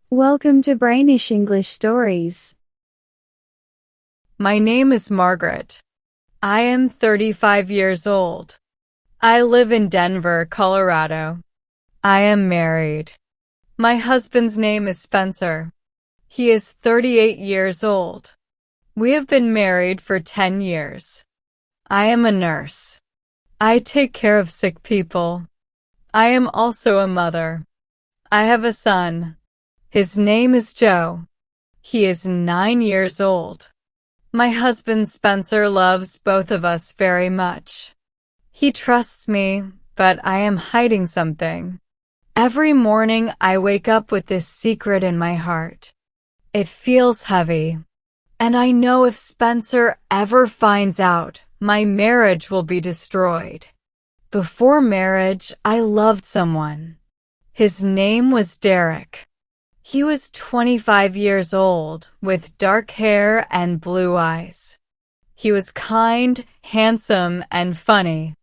Welcome to Brainish English Stories. My name is Margaret. I am 35 years old. I live in Denver, Colorado. I am married. My husband's name is Spencer. He is 38 years old. We have been married for 10 years. I am a nurse. I take care of sick people. I am also a mother. I have a son. His name is Joe. He is 9 years old. My husband Spencer loves both of us very much. He trusts me, but I am hiding something. Every morning I wake up with this secret in my heart. It feels heavy. And I know if Spencer ever finds out, my marriage will be destroyed. Before marriage, I loved someone. His name was Derek. He was 25 years old, with dark hair and blue eyes. He was kind, handsome, and funny.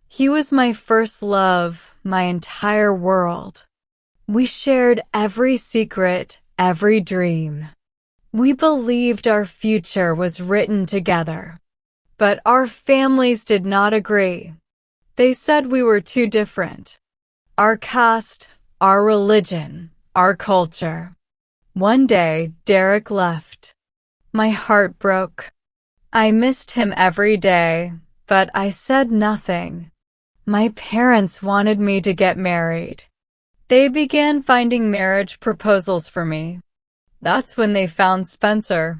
He was my first love, my entire world. We shared every secret, every dream. We believed our future was written together. But our families did not agree. They said we were too different. Our caste, our religion, our culture. One day, Derek left. My heart broke. I missed him every day, but I said nothing. My parents wanted me to get married. They began finding marriage proposals for me. That's when they found Spencer.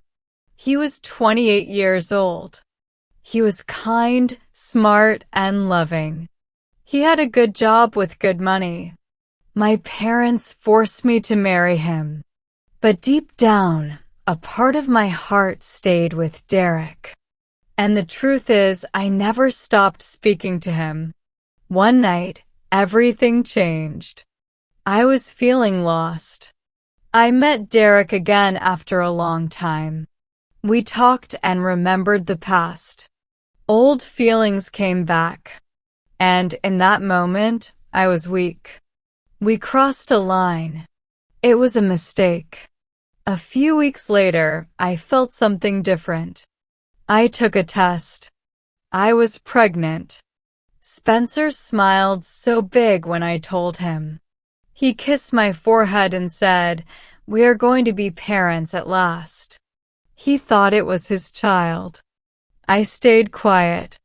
He was 28 years old. He was kind, smart, and loving. He had a good job with good money. My parents forced me to marry him. But deep down, a part of my heart stayed with Derek. And the truth is, I never stopped speaking to him. One night, everything changed. I was feeling lost. I met Derek again after a long time. We talked and remembered the past. Old feelings came back. And in that moment, I was weak. We crossed a line. It was a mistake. A few weeks later, I felt something different. I took a test. I was pregnant. Spencer smiled so big when I told him. He kissed my forehead and said, "We are going to be parents at last." He thought it was his child. I stayed quiet.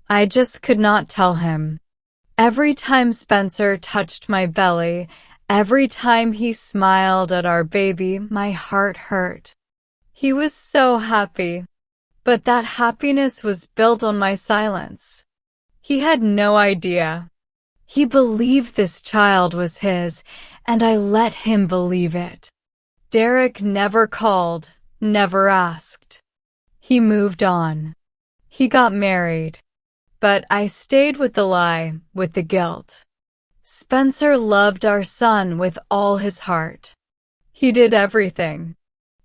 I just could not tell him. Every time Spencer touched my belly, every time he smiled at our baby, my heart hurt. He was so happy. But that happiness was built on my silence. He had no idea. He believed this child was his, and I let him believe it. Derek never called, never asked. He moved on. He got married. But I stayed with the lie, with the guilt. Spencer loved our son with all his heart. He did everything.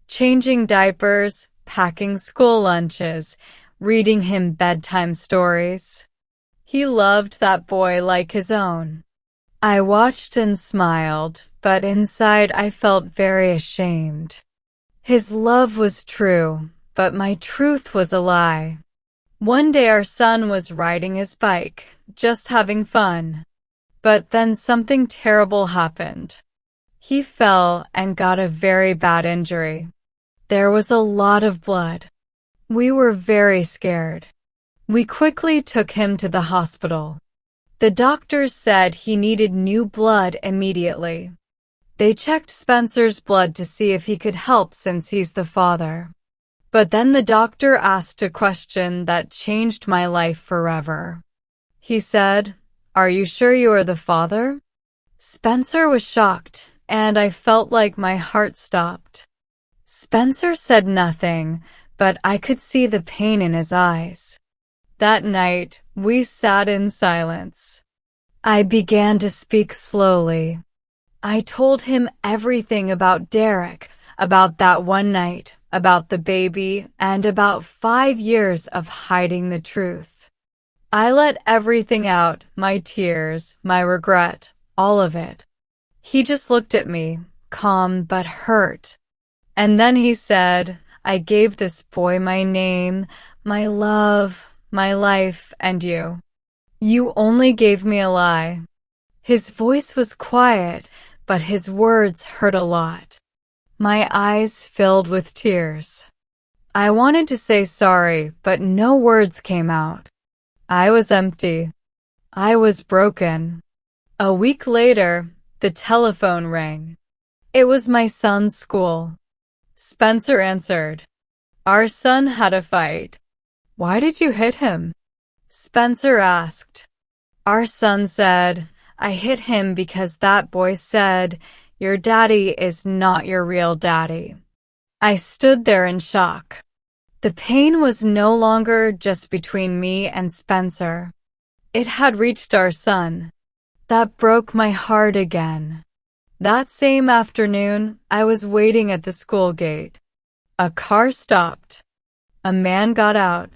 Changing diapers, packing school lunches, reading him bedtime stories. He loved that boy like his own. I watched and smiled, but inside I felt very ashamed. His love was true, but my truth was a lie. One day our son was riding his bike, just having fun. But then something terrible happened. He fell and got a very bad injury. There was a lot of blood. We were very scared. We quickly took him to the hospital. The doctors said he needed new blood immediately. They checked Spencer's blood to see if he could help since he's the father. But then the doctor asked a question that changed my life forever. He said, "Are you sure you are the father?" Spencer was shocked, and I felt like my heart stopped. Spencer said nothing, but I could see the pain in his eyes. That night, we sat in silence. I began to speak slowly. I told him everything about Derek, about that one night, about the baby, and about 5 years of hiding the truth. I let everything out, my tears, my regret, all of it. He just looked at me, calm but hurt. And then he said, I gave this boy my name, my love, my life, and you. You only gave me a lie. His voice was quiet, but his words hurt a lot. My eyes filled with tears. I wanted to say sorry, but no words came out. I was empty. I was broken. A week later, the telephone rang. It was my son's school. Spencer answered. Our son had a fight. Why did you hit him? Spencer asked. Our son said, I hit him because that boy said, your daddy is not your real daddy. I stood there in shock. The pain was no longer just between me and Spencer. It had reached our son. That broke my heart again. That same afternoon, I was waiting at the school gate. A car stopped. A man got out.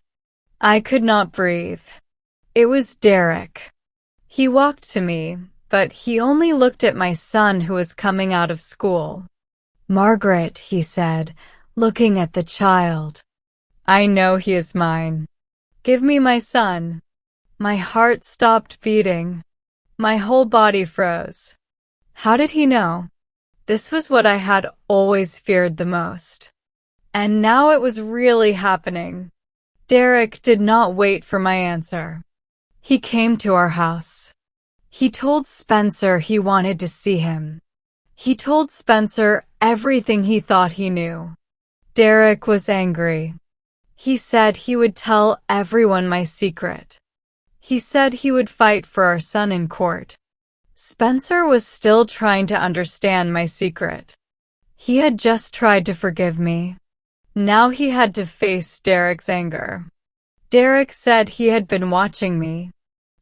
I could not breathe. It was Derek. He walked to me, but he only looked at my son who was coming out of school. Margaret, he said, looking at the child. I know he is mine. Give me my son. My heart stopped beating. My whole body froze. How did he know? This was what I had always feared the most. And now it was really happening. Derek did not wait for my answer. He came to our house. He told Spencer he wanted to see him. He told Spencer everything he thought he knew. Derek was angry. He said he would tell everyone my secret. He said he would fight for our son in court. Spencer was still trying to understand my secret. He had just tried to forgive me. Now he had to face Derek's anger. Derek said he had been watching me.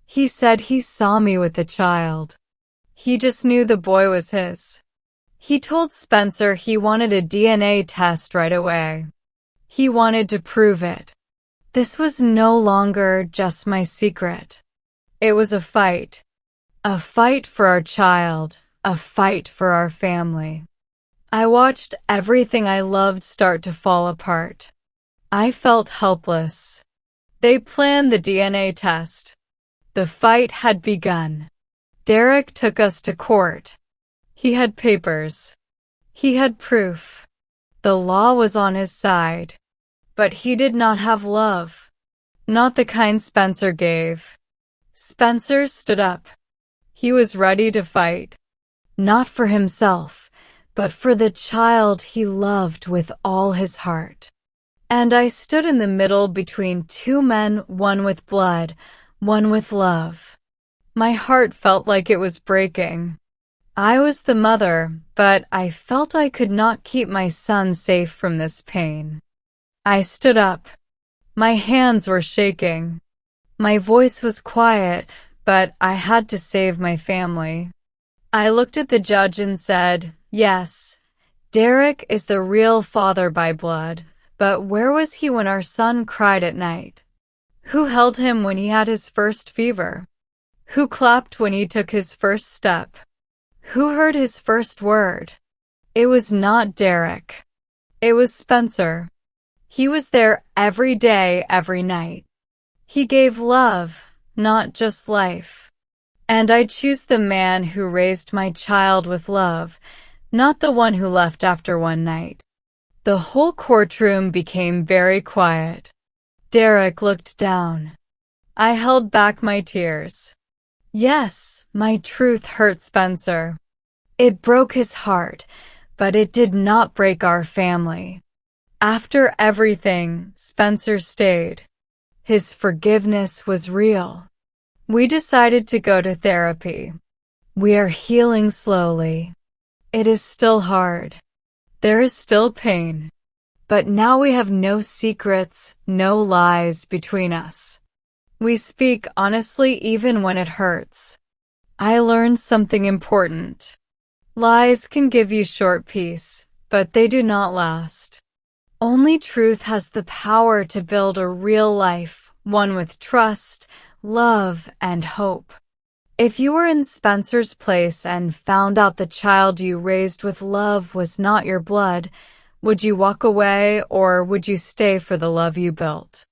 He said he saw me with the child. He just knew the boy was his. He told Spencer he wanted a DNA test right away. He wanted to prove it. This was no longer just my secret. It was a fight. A fight for our child. A fight for our family. I watched everything I loved start to fall apart. I felt helpless. They planned the DNA test. The fight had begun. Derek took us to court. He had papers. He had proof. The law was on his side. But he did not have love. Not the kind Spencer gave. Spencer stood up. He was ready to fight. Not for himself, but for the child he loved with all his heart. And I stood in the middle between two men, one with blood, one with love. My heart felt like it was breaking. I was the mother, but I felt I could not keep my son safe from this pain. I stood up. My hands were shaking. My voice was quiet, but I had to save my family. I looked at the judge and said, yes, Derek is the real father by blood, but where was he when our son cried at night? Who held him when he had his first fever? Who clapped when he took his first step? Who heard his first word? It was not Derek. It was Spencer. He was there every day, every night. He gave love, not just life. And I choose the man who raised my child with love, not the one who left after one night. The whole courtroom became very quiet. Derek looked down. I held back my tears. Yes, my truth hurt Spencer. It broke his heart, but it did not break our family. After everything, Spencer stayed. His forgiveness was real. We decided to go to therapy. We are healing slowly. It is still hard. There is still pain. But now we have no secrets, no lies between us. We speak honestly even when it hurts. I learned something important. Lies can give you short peace, but they do not last. Only truth has the power to build a real life, one with trust, love, and hope. If you were in Spencer's place and found out the child you raised with love was not your blood, would you walk away or would you stay for the love you built?